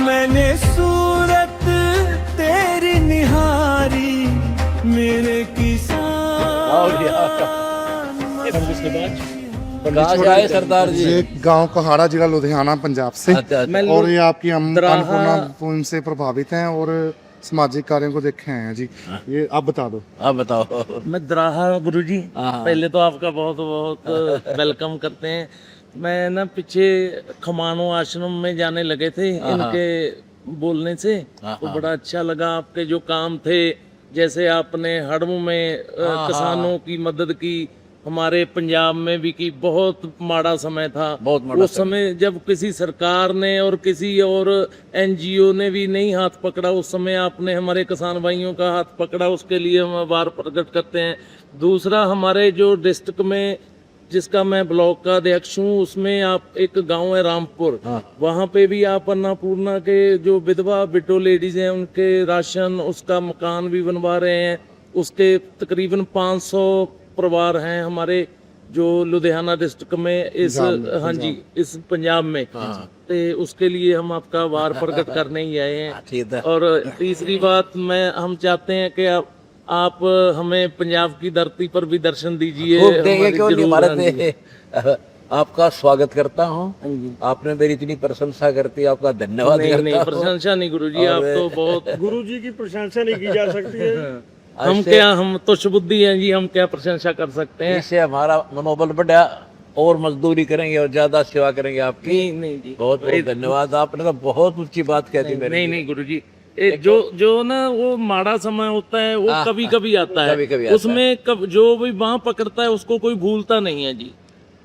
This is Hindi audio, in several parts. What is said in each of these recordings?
मैंने सूरत तेरी निहारी मेरे कहाँ से आए सरदार जी? ये गांव कहाड़ा, जिला लुधियाना, पंजाब से। अच्छा, अच्छा। और ये आपकी अन्नपूर्णा मुहिम से प्रभावित हैं और सामाजिक कार्यों को देखे हैं जी। ये आप बता दो। आप बताओ। मैं द्राहा गुरु जी, हाँ। पहले तो आपका बहुत बहुत वेलकम करते हैं। मैं ना पीछे खमानो आश्रम में जाने लगे थे इनके बोलने से, तो बड़ा अच्छा लगा आपके जो काम थे। जैसे आपने हड़मू में किसानों की मदद की, हमारे पंजाब में भी की। बहुत माड़ा समय था, बहुत माड़ा उस समय जब किसी सरकार ने और किसी और एनजीओ ने भी नहीं हाथ पकड़ा, उस समय आपने हमारे किसान भाइयों का हाथ पकड़ा, उसके लिए हम आभार प्रकट करते हैं। दूसरा, हमारे जो डिस्ट्रिक्ट में जिसका मैं ब्लॉक का अध्यक्ष हूँ, उसमें आप एक गांव है रामपुर, वहाँ पे भी आप अन्नपूर्णा के जो विधवा बिटो लेडीज हैं उनके राशन, उसका मकान भी बनवा रहे हैं। उसके तकरीबन 500 परिवार हैं हमारे जो लुधियाना डिस्ट्रिक्ट में, इस हाँ जी इस पंजाब में। तो उसके लिए हम आपका आभार प्रकट करने ही आए हैं। और तीसरी बात, हम चाहते हैं कि आप हमें पंजाब की धरती पर भी दर्शन दीजिए। देंगे क्यों नहीं, हमारे आपका स्वागत करता हूँ। आपने मेरी इतनी प्रशंसा करती, आपका धन्यवाद करता नहीं, हूँ। प्रशंसा नहीं गुरुजी, आप तो बहुत गुरुजी की प्रशंसा नहीं की जा सकती है। हम तो सुबुद्धि हैं जी, हम क्या प्रशंसा कर सकते हैं। इससे हमारा मनोबल बढ़ा और मजदूरी करेंगे और ज्यादा सेवा करेंगे आपकी। नहीं जी, बहुत बहुत धन्यवाद। आपने तो बहुत ऊंची बात कह दी मेरे। नहीं गुरुजी, जो ना वो माड़ा समय होता है वो कभी कभी आता है, कभी-कभी आता उसमें जो भी बांह पकड़ता है उसको कोई भूलता नहीं है जी।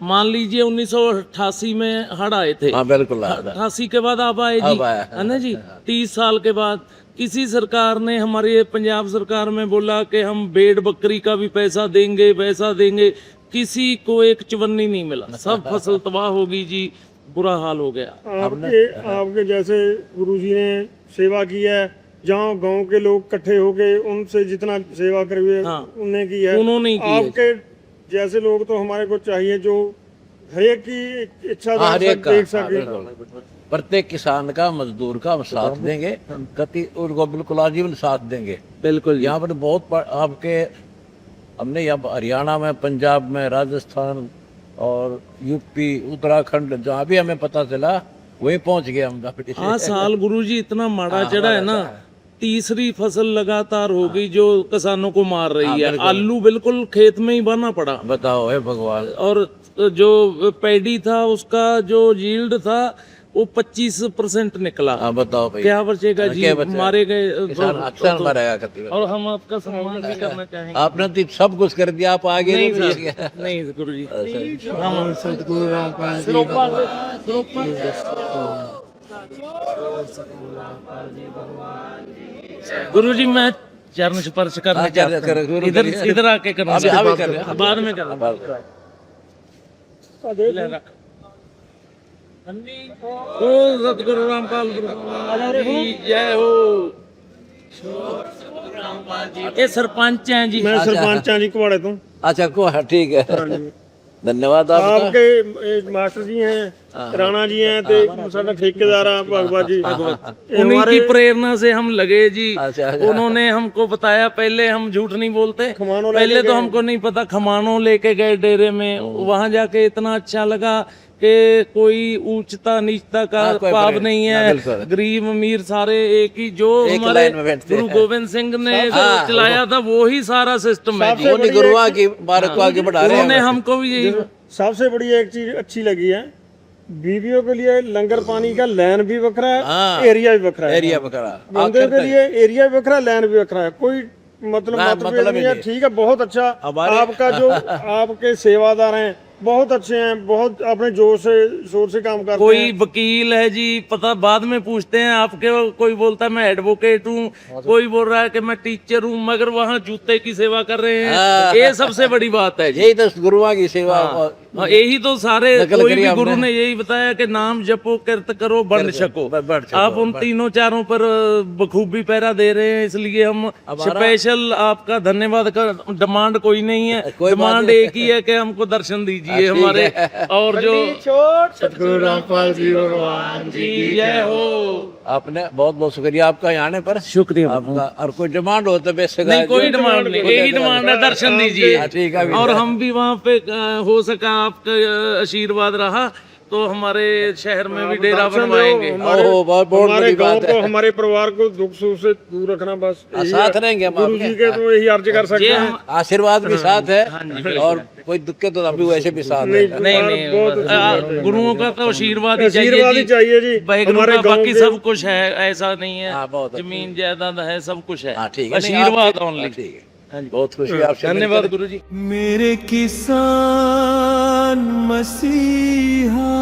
मान लीजिए 1988 में हड़ आए थे, हाँ बिल्कुल। 88 के बाद आप आए जी, है ना जी। 30 साल के बाद किसी सरकार ने, हमारी पंजाब सरकार में बोला कि हम भेड़ बकरी का भी पैसा देंगे, पैसा देंगे, किसी को एक चवन्नी नहीं मिला, सब फसल तबाह होगी जी, बुरा हाल हो गया। आपके जैसे गुरुजी ने सेवा की है, जहाँ गांव के लोग इकट्ठे हो गए, उनसे जितना सेवा करी उन्होंने की है, उन्होंने ही की है। आपके जैसे लोग तो हमारे को चाहिए जो हरेक की इच्छा देख सके। प्रत्येक किसान का, मजदूर का हम साथ देंगे, कति उनको बिल्कुल आजीवन साथ देंगे। बिल्कुल यहाँ पर बहुत आपके हमने यहाँ हरियाणा में, पंजाब में, राजस्थान और यूपी, उत्तराखंड, जहाँ भी हमें पता चला वहीं पहुंच गए हम। हाँ, साल गुरुजी इतना माड़ा चढ़ा है ना, तीसरी फसल लगातार हो गई जो किसानों को मार रही है। आलू बिल्कुल खेत में ही बना पड़ा, बताओ है भगवान। और जो पैडी था उसका जो यील्ड था वो 25% निकला। बताओ भाई, क्या बचेगा जी, मारे गए अक्सर मरेगा। और हम आपका सम्मान भी करना चाहेंगे। आपने तो सब कुछ कर दिया, आप आगे नहीं गुरुजी, हम सतगुरु रामपाल जी गुरुजी, मैं चरण स्पर्श करना चाहता हूं। इधर आके करना, बाद में करना। ओ सतगुरु रामपाल की जय हो। ये सरपंच हैं जी। मैं सरपंच हाँ जी कुवाड़े तो। अच्छा को, ठीक है, धन्यवाद आपका। आपके मास्टर जी हैं, राणा जी हैं, ते साडा ठेकेदार है भगवत जी। उन्हीं की प्रेरणा से हम लगे जी। उन्होंने हमको बताया, पहले हम झूठ नहीं बोलते, पहले तो हमको नहीं पता। खमानो लेके गए डेरे में, वहां जाके इतना अच्छा लगा कि कोई ऊंचता नीचता का पाप नहीं है, गरीब अमीर सारे एक ही, जो हमारे गुरु गोविंद सिंह ने चलाया था वो ही सारा सिस्टम है जी। गुरुआ की बात को आगे बढ़ा रहे हैं। उन्होंने हमको भी यही। सबसे बड़ी एक चीज अच्छी लगी है, बीवियों के लिए लंगर पानी का लैन भी बखरा है, एरिया भी बखरा है। एरिया बखरा, बंदे के लिए एरिया भी बखरा, लैन भी बखरा है, कोई मतलब नहीं है। ठीक है, बहुत अच्छा आपका जो आपके सेवादार हैं बहुत अच्छे हैं, बहुत अपने जोर से शोर से काम करते हैं। कोई वकील है जी, पता बाद में पूछते हैं आपके, कोई बोलता है मैं एडवोकेट हूँ, कोई बोल रहा है कि मैं टीचर हूँ, मगर वहाँ जूते की सेवा कर रहे हैं। ये सबसे बड़ी बात है जी। यही तो गुरुआ की सेवा। हाँ, यही तो सारे नकल कोई करी भी आपने। गुरु ने यही बताया कि नाम जपो किरत करो बंड छको। बढ़ छको, आप उन तीनों चारों पर बखूबी पहरा दे रहे हैं, इसलिए हम स्पेशल आपका धन्यवाद कर। डिमांड कोई नहीं है, कोई बात डिमांड नहीं। एक ही है कि हमको दर्शन दीजिए ठीक हमारे। है। और जो सतगुरु रामपाल जी भगवान जी जी जय हो। आपने बहुत बहुत शुक्रिया आपका यहाँ आने पर। शुक्रिया। आपका और कोई डिमांड हो तो बेशक नहीं कोई डिमांड नहीं, यही डिमांड है दर्शन दीजिए। ठीक है, अभी और हम भी वहाँ पे हो सका आपका आशीर्वाद रहा तो हमारे शहर में भी डेरा बनवाएंगे। ओहो, बहुत बहुत हमारे बड़ी गांव बात है। को, हमारे परिवार को दुख सुख से दूर रखना, बस यही साथ है। रहेंगे हम गुरु आपके। जी के तो यही अर्ज कर सकते ये हैं। हम आशीर्वाद भी साथ है और कोई दिक्कत तो अभी वैसे भी साथ है। नहीं नहीं बहुत गुरुओं का तो आशीर्वाद ही आशीर्वाद ही चाहिए चाहिए जी। वाहिगुरु हमारे का गांव बाकी के- सब कुछ है, ऐसा नहीं है। हाँ, बहुत अच्छा। जमीन जायदाद है, सब कुछ है। हाँ, ठीक है। नहीं, आशीर्वाद आपके- ओनली। ठीक है। बहुत खुशी आपसे धन्यवाद मिलकर। गुरु जी। मेरे किसान मसीहा,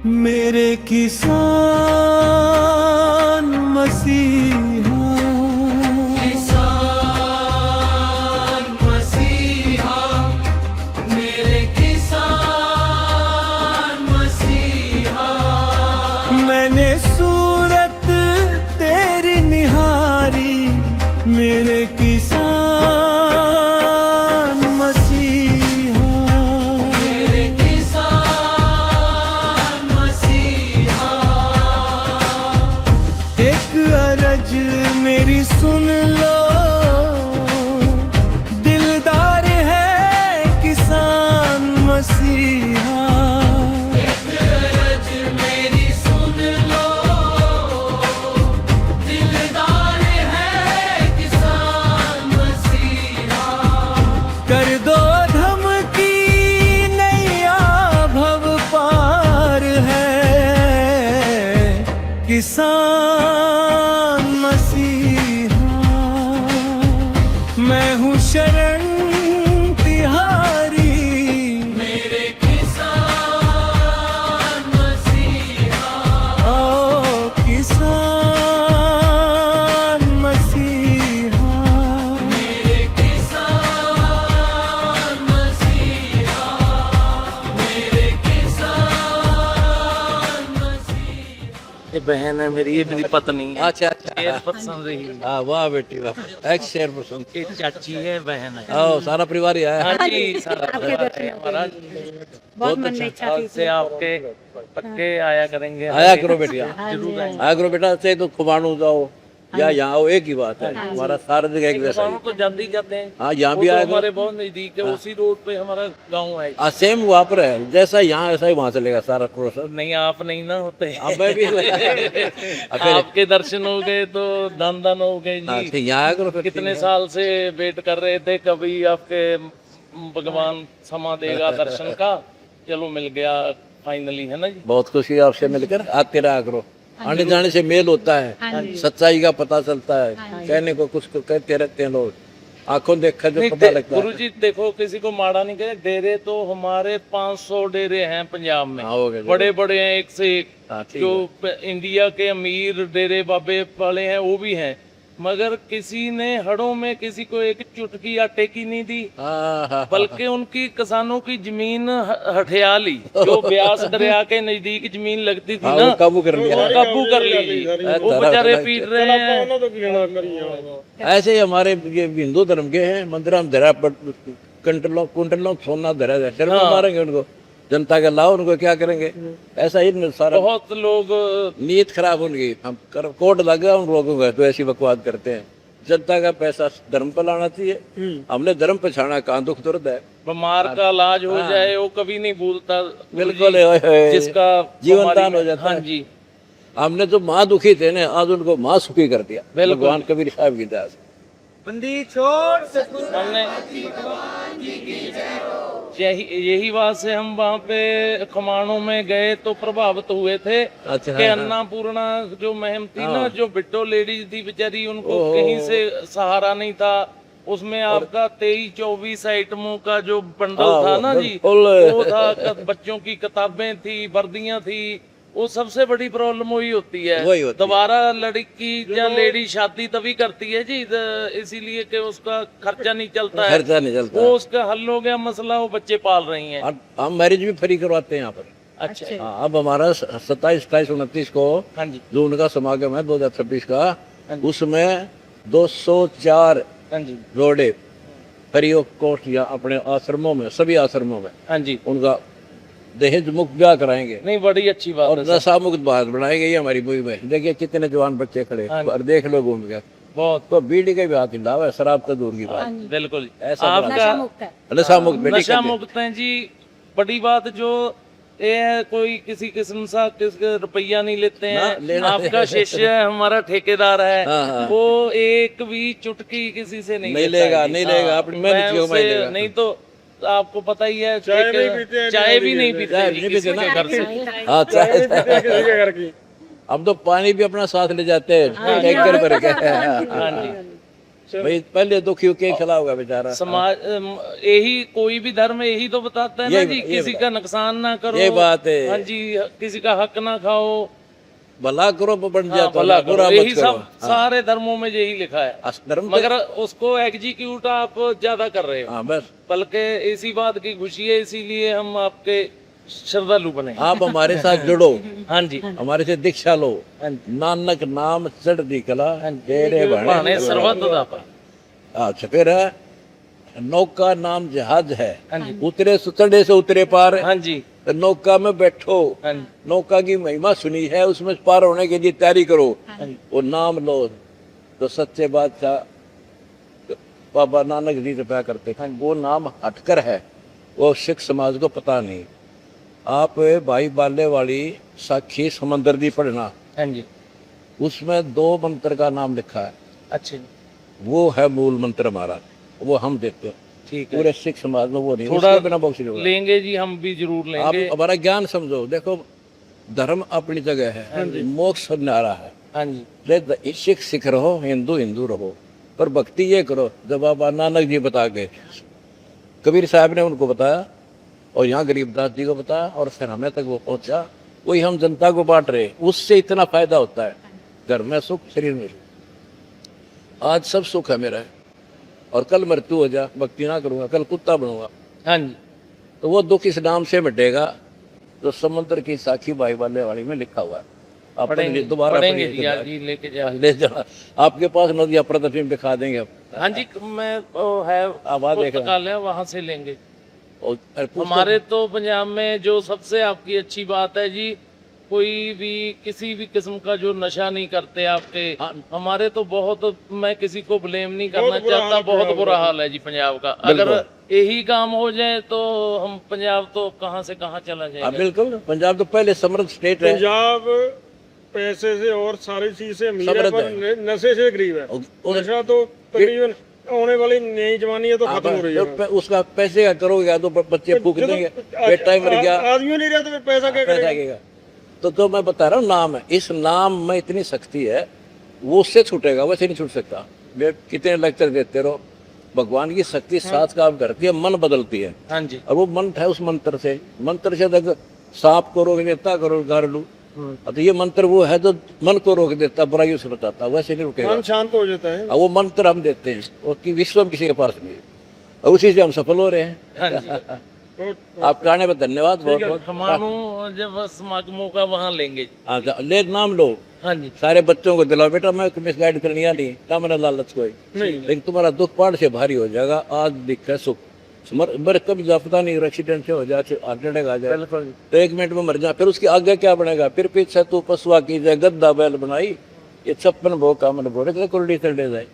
मेरे किसान मसीहा, किसान मसीहा, मेरे किसान मसीहा। मैंने सूरत तेरी निहारी, मेरे किसान मसीहा, मेरे किसान मसीहा। एक अरज मेरी सुन लो, दिलदार है किसान मसीहा। एक अरज मेरी सुन लो, दिलदार है किसान मसीहा। कर दो धमकी नैया भव पार है किसान मसीहा। मैं हूँ शरण तिहारी, मेरे किसान मसीहा। ओ किसान मसीहा, मेरे किसान मसीहा, मेरे किसान मसीहा। ये बहन है मेरी, ये मेरी पत्नी है। अच्छा अच्छा। चेयरपर्सन रही है। हाँ, वाह बेटी वाह, एक्स शेयरपर्सन। ये चाची है, बहन है। आओ, सारा परिवार ही आया है। हाँ जी, सारा परिवार है हमारा। बहुत मन में इच्छा कल थी। से आपके पक्के आया करेंगे। आया करो बेटिया, जरूर आएंगे। आया करो बेटा। से तो खुबाणु जाओ या यहाँ आओ, एक ही बात है। हमारा सारा जगह एक जैसा ही। किसानों तो जल्दी जाते हैं। हाँ, यहाँ वो भी तो आया हमारे बहुत नजदीक है, उसी रोड पे हमारा गांव है। सेम वहाँ पर है, जैसा यहाँ ऐसा ही वहाँ चलेगा सारा प्रोसेस। नहीं आप नहीं ना होते। अब मैं भी आपके दर्शन हो गए तो धन धन हो गए हाँ, जी। ठीक, यहाँ आया करो फिर। कितने साल से वेट कर रहे थे, कभी आपके भगवान समा देगा दर्शन का। चलो मिल गया फाइनली, है ना जी। बहुत खुशी है आपसे मिलकर। आते रहा करो, आने जाने से मेल होता है, सच्चाई का पता चलता है। कहने को कुछ कहते रहते हैं लोग, आंखों देखकर जो पता लगता गुरु है। जी देखो, किसी को माड़ा नहीं कहे। डेरे तो हमारे 500 डेरे हैं पंजाब में, हाँ, हो गए। बड़े बड़े हैं, एक से एक। हाँ, ठीक जो इंडिया के अमीर डेरे बाबे वाले हैं वो भी हैं, मगर किसी ने हड़ों में किसी को एक चुटकी आटे की नहीं दी। हाँ, हाँ, बल्कि उनकी किसानों की जमीन हठिया ली, जो ब्यास दरिया के नजदीक जमीन लगती थी हाँ, ना, वो काबू कर लिया। वो काबू कर ली जी। वो बेचारे पीट रहे हैं। तो गिरना करिए। ऐसे ही हमारे ये हिंदू धर्म के हैं, मंदिर हम धरा पर कुंटलों सोना धरा जाए, शर्मा मारेंगे उनको, जनता के लाओ, उनको क्या करेंगे। ऐसा ही सारा बहुत लोग नीयत खराब उनकी। हम कोर्ट लगा उन लोगों का, तो ऐसी बकवास करते हैं। जनता का पैसा धर्म पर लाना चाहिए। हमने धर्म पे छाना, कहाँ दुख दर्द है। बीमार का इलाज हो जाए वो कभी नहीं भूलता। बिल्कुल, ओए होए। जिसका जीवन हमारी- दान हो जाता हाँ है। जी। हमने जो माँ दुखी थे ना, आज उनको माँ सुखी कर दिया, भगवान कबीर साहब की दया से। हमने यही बात से हम वहाँ पे खमाणों में गए तो प्रभावित हुए थे अच्छा, कि अन्नपूर्णा जो महम थी ना, जो बिट्टो लेडीज थी बेचारी, उनको कहीं से सहारा नहीं था। उसमें आपका 23-24 आइटमों का जो बंडल था ना जी, बिल्कुल। वो था। बच्चों की किताबें थी, वर्दियां थी, वो सबसे बड़ी प्रॉब्लम वही होती है। वही होती है। दोबारा लड़की या लेडी शादी तभी करती है जी, इसीलिए कि उसका खर्चा नहीं चलता है, खर्चा नहीं चलता। वो उसका हल हो गया मसला, वो बच्चे पाल रही हैं। और हम मैरिज भी फ्री करवाते हैं यहाँ पर। अच्छा। हाँ, अब हमारा 27, 28, 29 को हाँ जी। जो उनका समागम है 2026 का, उसमें 204 हाँ जी। रोडे फ्री ऑफ कॉस्ट या अपने आश्रमों में, सभी आश्रमों में हाँ जी। उनका दहेज मुक्त ब्याह कराएंगे नहीं, बड़ी अच्छी बात और है सर। नशा मुक्त भारत बनाएंगे। ये हमारी मुहिम है। देखिए कितने जवान बच्चे खड़े और देख लो घूम के, बहुत तो बीड़ी के भी हाथ हिलावा है, शराब तो दूर की बात। बिल्कुल। ऐसा आपका मुक्त है। नशा मुक्त बेटी नशा कहते हैं। मुक्त है जी। बड़ी बात जो ये है, कोई किसी किस्म सा रुपया नहीं लेते ना, हैं। लेना आपका शिष्य है, हमारा ठेकेदार है, हाँ। वो एक भी चुटकी किसी से नहीं नहीं लेता लेगा, है जी। नहीं लेगा, हाँ, अपनी मेहनत मैं की कमाई उससे- लेगा। नहीं तो आपको पता ही है, चाय नहीं पीते हैं, चाय भी नहीं पीते चाय जी नहीं किसी पीते के ना। घर से। हाँ, किसी के घर की अब तो पानी भी अपना साथ ले जाते हैं टैंकर भर के। हाँ जी। भाई पहले दुखियों के खिला होगा बेचारा। समाज यही, कोई भी धर्म यही तो बताता है ना यही- जी, यही किसी का नुकसान ना करो। ये बात है। हाँ जी, किसी का हक ना खाओ, भला करो बन हाँ, जाता भला है, बुरा करो। मत यही करो। सब सारे धर्मों में यही लिखा है, धर्म मगर उसको एग्जीक्यूट आप ज्यादा कर रहे हो। हाँ बस बल्कि इसी बात की खुशी है, इसीलिए हम आपके श्रद्धालु बने। आप हमारे साथ जुड़ो, हाँ जी। हमारे से दीक्षा लो। नानक नाम चढ़ती कला तेरे भाने भाने सर्वत्र दाता। अच्छा फिर है, नौका नाम जहाज है, उतरे सुतड़े से उतरे पार। हाँ जी। तो नौका में बैठो, हाँ जी। नौका की महिमा सुनी है, उसमें पार होने के लिए तैयारी करो। वो नाम लो तो सच्चे बादशाह बाबा नानक जी रुपया करते हैं। वो नाम हटकर है, वो सिख समाज को पता नहीं। आप भाई बाले वाली साखी समंदर दी पढ़ना, हाँ जी। उसमें 2 मंत्र का नाम लिखा है। अच्छा जी। वो है मूल मंत्र हमारा, वो हम देते हैं। ठीक है। पूरे सिख समाज में वो नहीं, थोड़ा उसके बिना बख्श नहीं होगा। लेंगे जी, हम भी जरूर आप लेंगे। हमारा ज्ञान समझो। देखो धर्म अपनी जगह है, मोक्ष न्यारा है। हाँ जी। ले सिख सिख रहो, हिंदू हिंदू रहो, पर भक्ति ये करो जब बाबा नानक जी बता गए। कबीर साहब ने उनको बताया और यहाँ गरीबदास जी को बताया और फिर हमें तक वो पहुंचा। वही हम जनता को बांट रहे, उससे इतना फायदा होता है। घर में सुख, शरीर में सुख। आज सब सुख है मेरा, और कल मृत्यु हो जा, भक्ति ना करूंगा, कल कुत्ता बनूंगा, हाँ जी। तो वो दुख इस नाम से मिटेगा जो समुद्र की साखी भाई वाले वाली में लिखा हुआ है। आप दोबारा पढ़ेंगे पढ़िए, जी, आज ही लेके जा। ले जाना आपके पास नदिया प्रदर्शनी में दिखा देंगे। हाँ जी, मैं वो है आवाज देख रहा पुस्तकालय, वहाँ से लेंगे। और हमारे तो पंजाब में जो सबसे आपकी अच्छी बात है जी, कोई भी किसी भी किस्म का जो नशा नहीं करते आपके। हमारे तो बहुत, मैं किसी को ब्लेम नहीं करना चाहता, बहुत बुरा हाल है जी पंजाब का। अगर यही काम हो जाए तो हम पंजाब तो कहाँ से कहाँ चला जाएगा। बिल्कुल, पंजाब तो पहले समृद्ध स्टेट है। पंजाब पैसे से और सारी चीज से अमीर है, पर नशे से गरीब है। नशा तो तकरीबन आने वाली नई जवानी है तो खत्म हो रही है। उसका पैसे का करोगे या तो बच्चे फूक देंगे, बेटा मर गया, आदमी नहीं रहता, पैसा क्या पैसा आएगा। तो मैं बता रहा हूँ, नाम है, इस नाम में इतनी शक्ति है, वो उससे छूटेगा, वैसे नहीं छूट सकता। वे कितने लेक्चर देते रहो, भगवान की शक्ति साथ काम करती है, मन बदलती है। हाँ जी। और वो मंत्र है, उस मंत्र से तक सांप को रोक देता, करो गारलू। तो ये मंत्र वो है जो मन को रोक देता, बुराइयों से बचाता, वैसे नहीं रुकेगा। मन शांत हो जाता है। वो मंत्र हम देते हैं, और कि विश्व में किसी के पास नहीं है, और उसी से हम सफल हो रहे हैं। हाँ जी। आपके आने पर धन्यवाद बहुत बहुत। हमारू जब समागमों का वहाँ लेंगे। हाँ, ले नाम लो। हाँ जी। सारे बच्चों को दिलाओ, बेटा मैं मिसगाइड करनी नहीं, ना मैंने लालच कोई नहीं, लेकिन तुम्हारा दुख पहाड़ से भारी हो जाएगा। आज दिख है सुख, मर कभी जापता नहीं, एक्सीडेंट से हो जाए, हार्ट अटैक आ जाए तो 1 मिनट में मर जाए, फिर उसकी आगे क्या बनेगा? फिर पीछे तू पशुआ की जाए, गद्दा बैल बनाई, ये 56 भोग का मन बोले कुल्डी से ले जाए।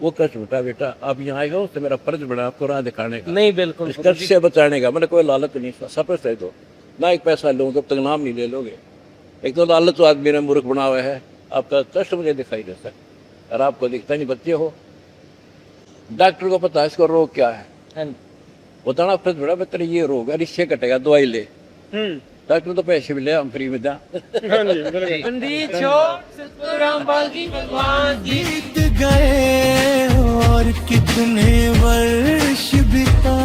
वो कष्ट होता है बेटा, आप यहाँ आए हो तो मेरा फर्ज बना आपको राह दिखाने का, नहीं बिल्कुल इस कष्ट से बचाने का। मैंने कोई लालच नहीं, सफर है तो ना एक पैसा लो जब तक नाम नहीं ले लोगे। एक तो लालच आदमी ने मूर्ख बना हुआ है, आपका कष्ट मुझे दिखाई देता है और आपको दिखता नहीं। बच्चे हो, डॉक्टर को पता है इसको रोग क्या है, बताना फर्ज बड़ा बेहतर, ये रोग है, इससे कटेगा, दवाई ले। डॉक्टर तो पैसे भी ले, हम फ्री में दा। बीत गए और कितने वर्ष बिता